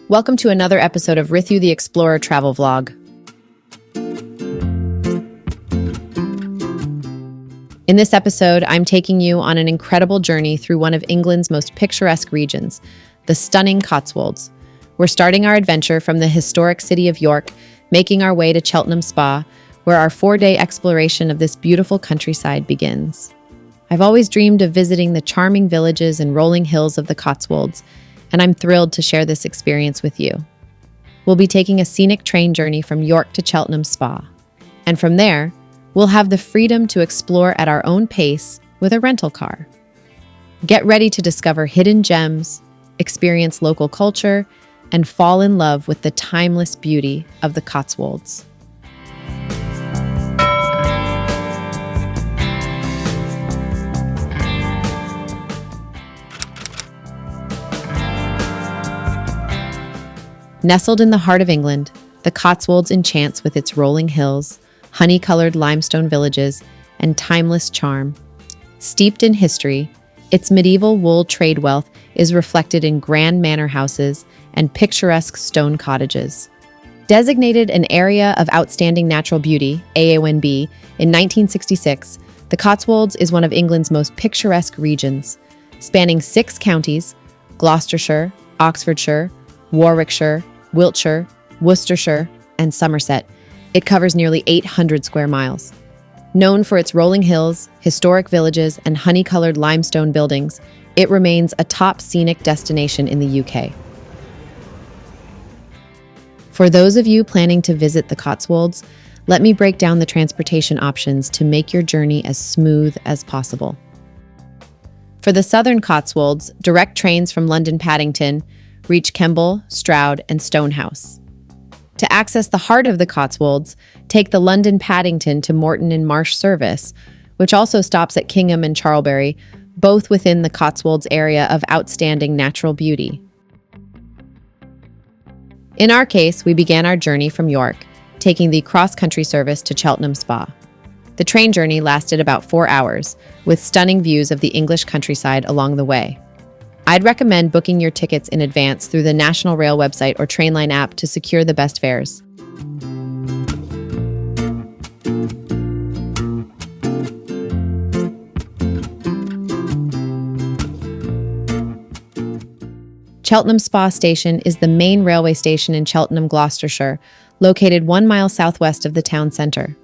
Welcome to another episode of Rithu the Explorer travel vlog. In this episode, I'm taking you on an incredible journey through one of England's most picturesque regions, the stunning Cotswolds. We're starting our adventure from the historic city of York, making our way to Cheltenham Spa, where our 4-day exploration of this beautiful countryside begins. I've always dreamed of visiting the charming villages and rolling hills of the Cotswolds, and I'm thrilled to share this experience with you. We'll be taking a scenic train journey from York to Cheltenham Spa, and from there, we'll have the freedom to explore at our own pace with a rental car. Get ready to discover hidden gems, experience local culture, and fall in love with the timeless beauty of the Cotswolds. Nestled in the heart of England, the Cotswolds enchants with its rolling hills, honey-colored limestone villages, and timeless charm. Steeped in history, its medieval wool trade wealth is reflected in grand manor houses and picturesque stone cottages. Designated an Area of Outstanding Natural Beauty, AONB, in 1966, the Cotswolds is one of England's most picturesque regions. Spanning 6 counties, Gloucestershire, Oxfordshire, Warwickshire, Wiltshire, Worcestershire, and Somerset, it covers nearly 800 square miles. Known for its rolling hills, historic villages, and honey-colored limestone buildings, it remains a top scenic destination in the UK. For those of you planning to visit the Cotswolds, let me break down the transportation options to make your journey as smooth as possible. For the southern Cotswolds, direct trains from London Paddington reach Kemble, Stroud, and Stonehouse. To access the heart of the Cotswolds, take the London Paddington to Moreton and Marsh service, which also stops at Kingham and Charlbury, both within the Cotswolds area of outstanding natural beauty. In our case, we began our journey from York, taking the cross-country service to Cheltenham Spa. The train journey lasted about 4 hours, with stunning views of the English countryside along the way. I'd recommend booking your tickets in advance through the National Rail website or Trainline app to secure the best fares. Cheltenham Spa Station is the main railway station in Cheltenham, Gloucestershire, located 1 mile southwest of the town centre.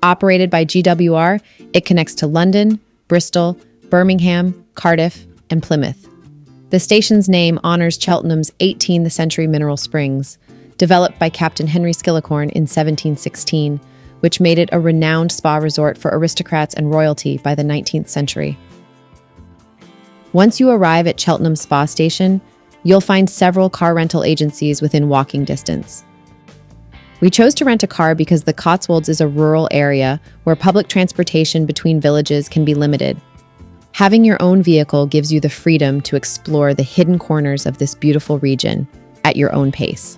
Operated by GWR, it connects to London, Bristol, Birmingham, Cardiff, and Plymouth. The station's name honors Cheltenham's 18th century mineral springs, developed by Captain Henry Skillicorn in 1716, which made it a renowned spa resort for aristocrats and royalty by the 19th century. Once you arrive at Cheltenham Spa Station, you'll find several car rental agencies within walking distance. We chose to rent a car because the Cotswolds is a rural area where public transportation between villages can be limited. Having your own vehicle gives you the freedom to explore the hidden corners of this beautiful region at your own pace.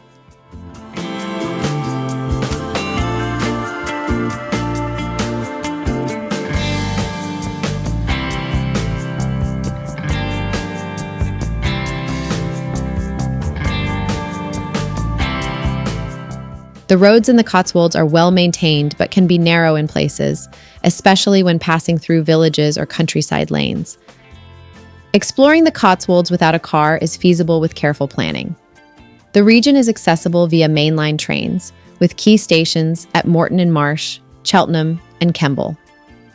The roads in the Cotswolds are well maintained but can be narrow in places, especially when passing through villages or countryside lanes. Exploring the Cotswolds without a car is feasible with careful planning. The region is accessible via mainline trains, with key stations at Moreton and Marsh, Cheltenham, and Kemble.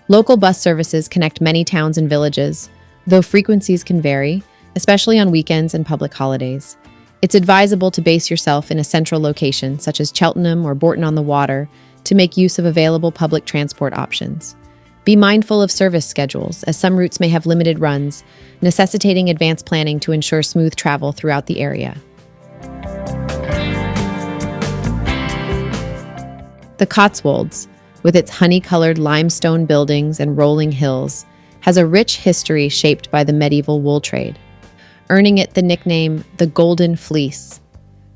Local bus services connect many towns and villages, though frequencies can vary, especially on weekends and public holidays. It's advisable to base yourself in a central location, such as Cheltenham or Bourton-on-the-Water, to make use of available public transport options. Be mindful of service schedules, as some routes may have limited runs, necessitating advanced planning to ensure smooth travel throughout the area. The Cotswolds, with its honey-colored limestone buildings and rolling hills, has a rich history shaped by the medieval wool trade, earning it the nickname the Golden Fleece.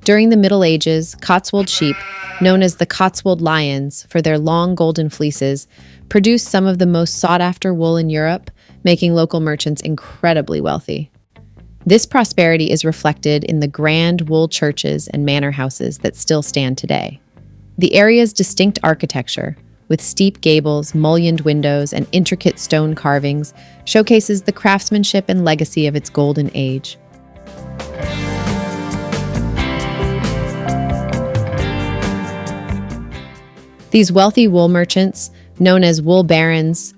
During the Middle Ages, Cotswold sheep, known as the Cotswold Lions for their long golden fleeces, produced some of the most sought-after wool in Europe, making local merchants incredibly wealthy. This prosperity is reflected in the grand wool churches and manor houses that still stand today. The area's distinct architecture, with steep gables, mullioned windows, and intricate stone carvings, showcases the craftsmanship and legacy of its golden age. These wealthy wool merchants, known as wool barons,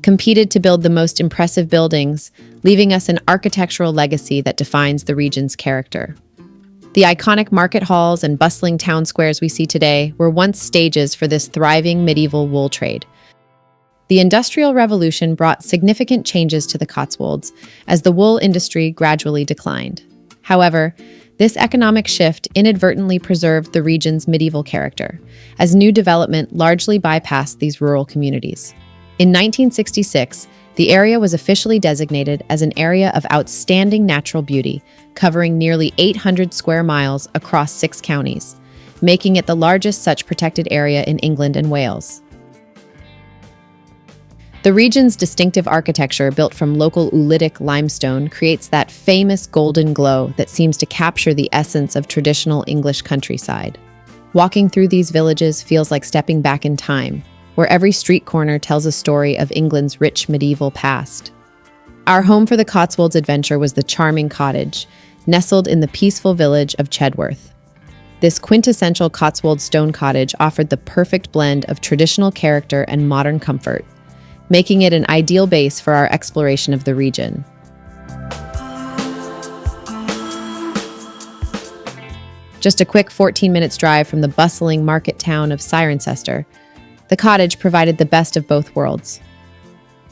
competed to build the most impressive buildings, leaving us an architectural legacy that defines the region's character. The iconic market halls and bustling town squares we see today were once stages for this thriving medieval wool trade. The Industrial Revolution brought significant changes to the Cotswolds as the wool industry gradually declined. However, this economic shift inadvertently preserved the region's medieval character, as new development largely bypassed these rural communities. In 1966, the area was officially designated as an area of outstanding natural beauty, covering nearly 800 square miles across 6 counties, making it the largest such protected area in England and Wales. The region's distinctive architecture, built from local oolitic limestone, creates that famous golden glow that seems to capture the essence of traditional English countryside. Walking through these villages feels like stepping back in time, where every street corner tells a story of England's rich medieval past. Our home for the Cotswolds adventure was the charming cottage, nestled in the peaceful village of Chedworth. This quintessential Cotswold stone cottage offered the perfect blend of traditional character and modern comfort, making it an ideal base for our exploration of the region. Just a quick 14 minutes drive from the bustling market town of Cirencester, the cottage provided the best of both worlds.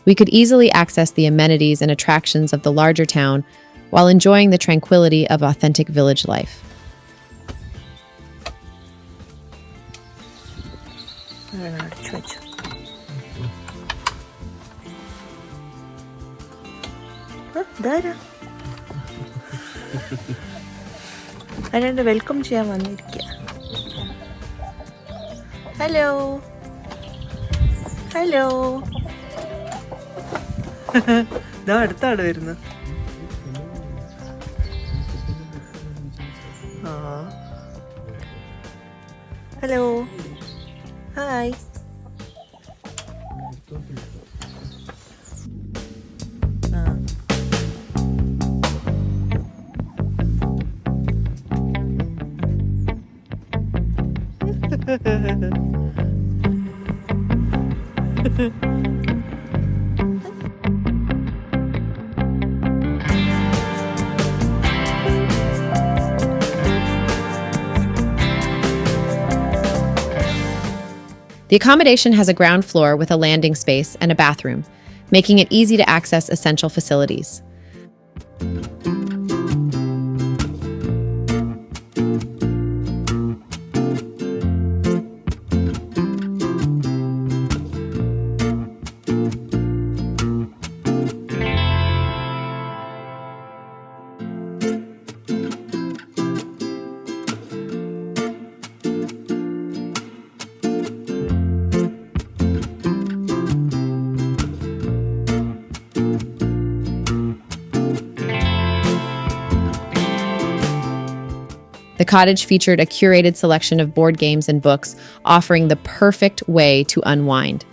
We could easily access the amenities and attractions of the larger town while enjoying the tranquility of authentic village life. അതിനെ welcome ചെയ്യാൻ വന്നിരിക്കുക. Hello hello ഇതാ അടുത്താണ് വരുന്നത്. Hello hi. The accommodation has a ground floor with a landing space and a bathroom, making it easy to access essential facilities. The cottage featured a curated selection of board games and books, offering the perfect way to unwind.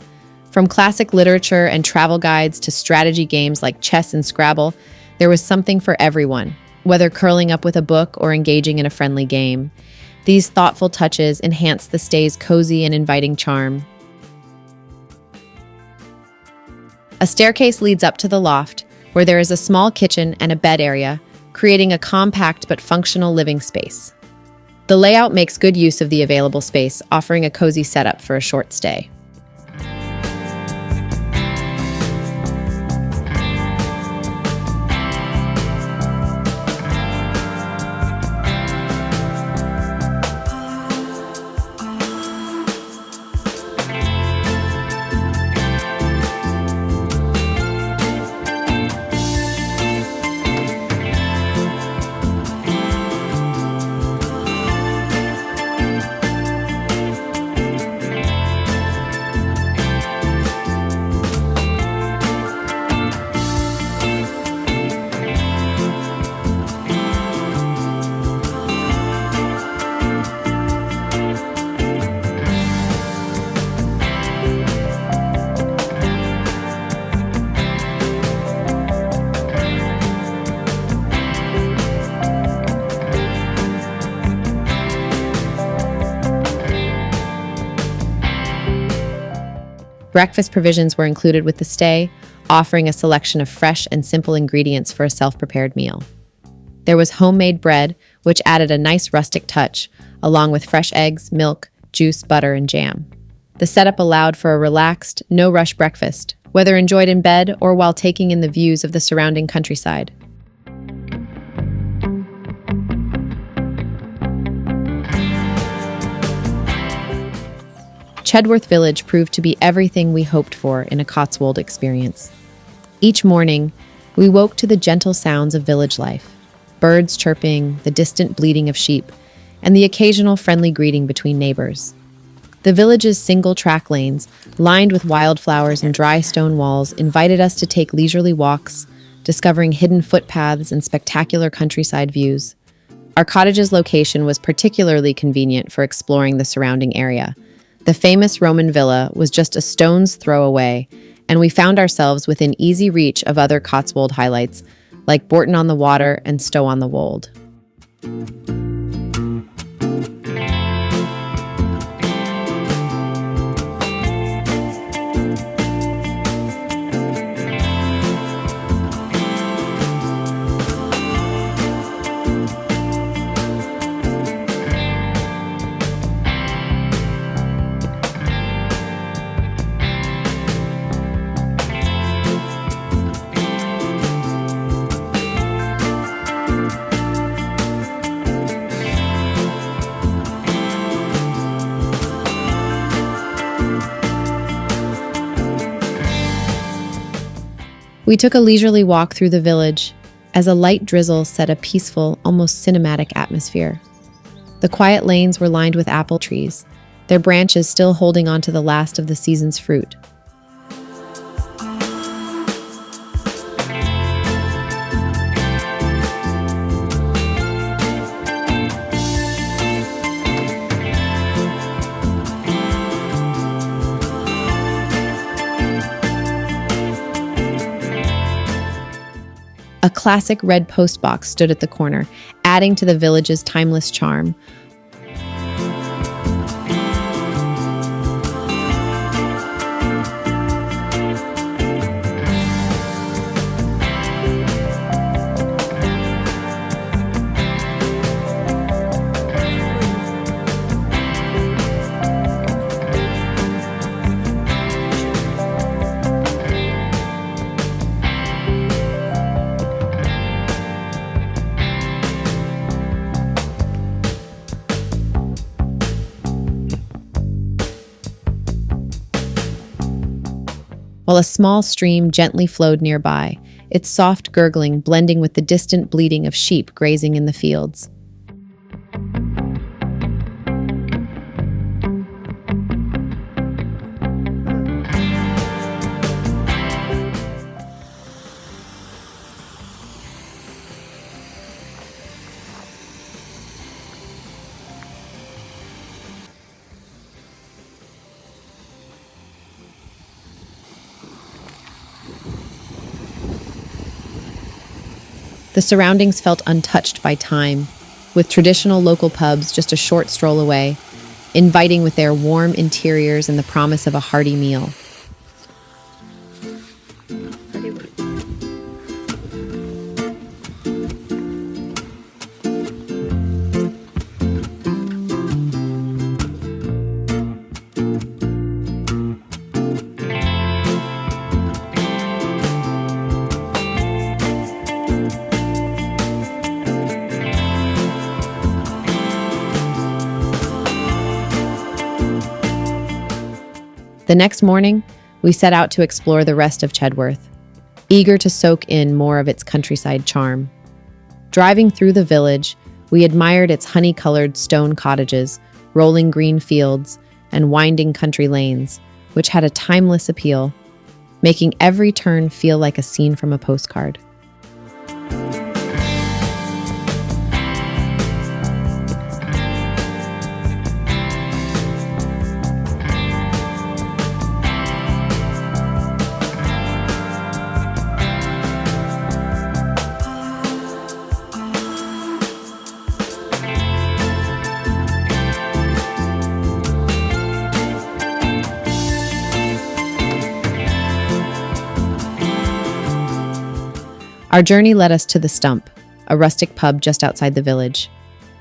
From classic literature and travel guides to strategy games like chess and Scrabble, there was something for everyone, whether curling up with a book or engaging in a friendly game. These thoughtful touches enhanced the stay's cozy and inviting charm. A staircase leads up to the loft, where there is a small kitchen and a bed area, creating a compact but functional living space. The layout makes good use of the available space, offering a cozy setup for a short stay. Breakfast provisions were included with the stay, offering a selection of fresh and simple ingredients for a self-prepared meal. There was homemade bread, which added a nice rustic touch, along with fresh eggs, milk, juice, butter, and jam. The setup allowed for a relaxed, no-rush breakfast, whether enjoyed in bed or while taking in the views of the surrounding countryside. Chedworth Village proved to be everything we hoped for in a Cotswold experience. Each morning, we woke to the gentle sounds of village life, birds chirping, the distant bleating of sheep, and the occasional friendly greeting between neighbors. The village's single-track lanes, lined with wildflowers and dry stone walls, invited us to take leisurely walks, discovering hidden footpaths and spectacular countryside views. Our cottage's location was particularly convenient for exploring the surrounding area. The famous Roman villa was just a stone's throw away, and we found ourselves within easy reach of other Cotswold highlights like Bourton-on-the-Water and Stow-on-the-Wold. We took a leisurely walk through the village as a light drizzle set a peaceful, almost cinematic atmosphere. The quiet lanes were lined with apple trees, their branches still holding on to the last of the season's fruit. A classic red postbox stood at the corner, adding to the village's timeless charm. While a small stream gently flowed nearby, its soft gurgling blending with the distant bleating of sheep grazing in the fields. The surroundings felt untouched by time, with traditional local pubs just a short stroll away, inviting with their warm interiors and the promise of a hearty meal. The next morning, we set out to explore the rest of Chedworth, eager to soak in more of its countryside charm. Driving through the village, we admired its honey-colored stone cottages, rolling green fields, and winding country lanes, which had a timeless appeal, making every turn feel like a scene from a postcard. Our journey led us to the Stump, a rustic pub just outside the village,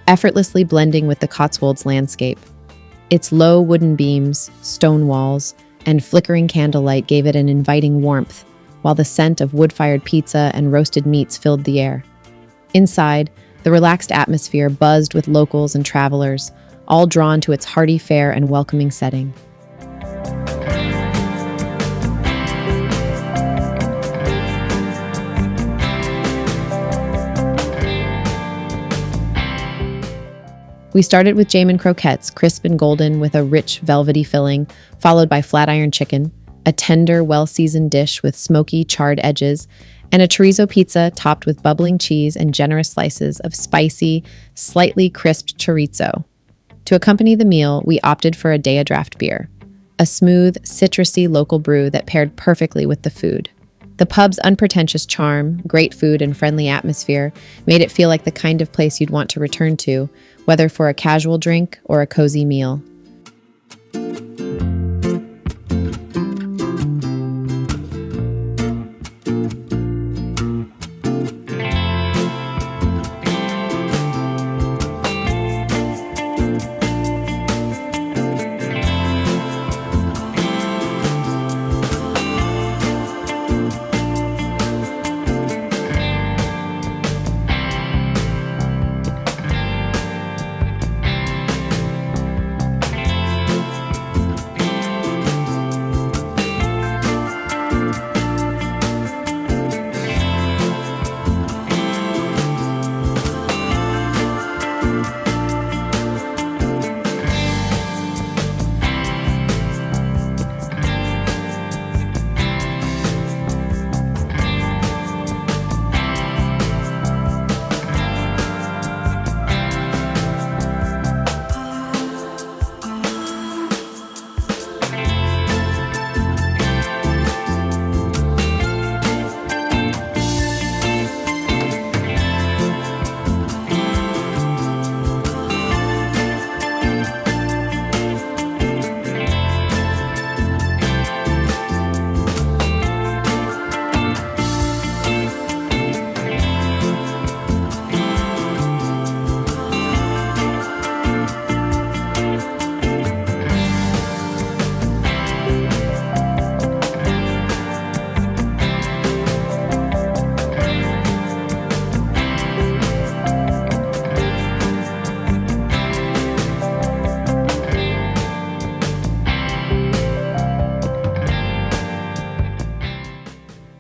effortlessly blending with the Cotswolds landscape. Its low wooden beams, stone walls, and flickering candlelight gave it an inviting warmth, while the scent of wood-fired pizza and roasted meats filled the air. Inside, the relaxed atmosphere buzzed with locals and travelers, all drawn to its hearty fare and welcoming setting. We started with Jamin croquettes, crisp and golden with a rich, velvety filling, followed by flat iron chicken, a tender, well-seasoned dish with smoky, charred edges, and a chorizo pizza topped with bubbling cheese and generous slices of spicy, slightly crisped chorizo. To accompany the meal, we opted for a Dea draft beer, a smooth, citrusy local brew that paired perfectly with the food. The pub's unpretentious charm, great food, and friendly atmosphere made it feel like the kind of place you'd want to return to, whether for a casual drink or a cozy meal.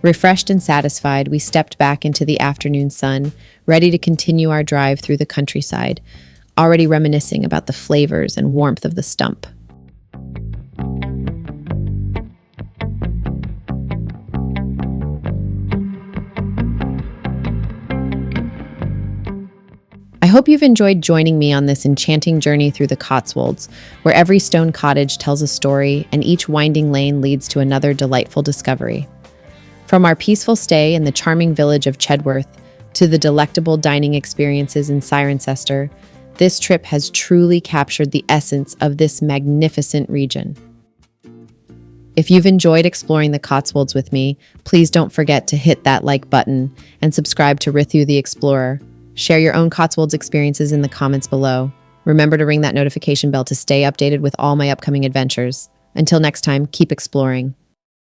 Refreshed and satisfied, we stepped back into the afternoon sun, ready to continue our drive through the countryside, already reminiscing about the flavors and warmth of the Stump. I hope you've enjoyed joining me on this enchanting journey through the Cotswolds, where every stone cottage tells a story and each winding lane leads to another delightful discovery. From our peaceful stay in the charming village of Chedworth to the delectable dining experiences in Cirencester, this trip has truly captured the essence of this magnificent region. If you've enjoyed exploring the Cotswolds with me, please don't forget to hit that like button and subscribe to Rithu the Explorer. Share your own Cotswolds experiences in the comments below. Remember to ring that notification bell to stay updated with all my upcoming adventures. Until next time, keep exploring.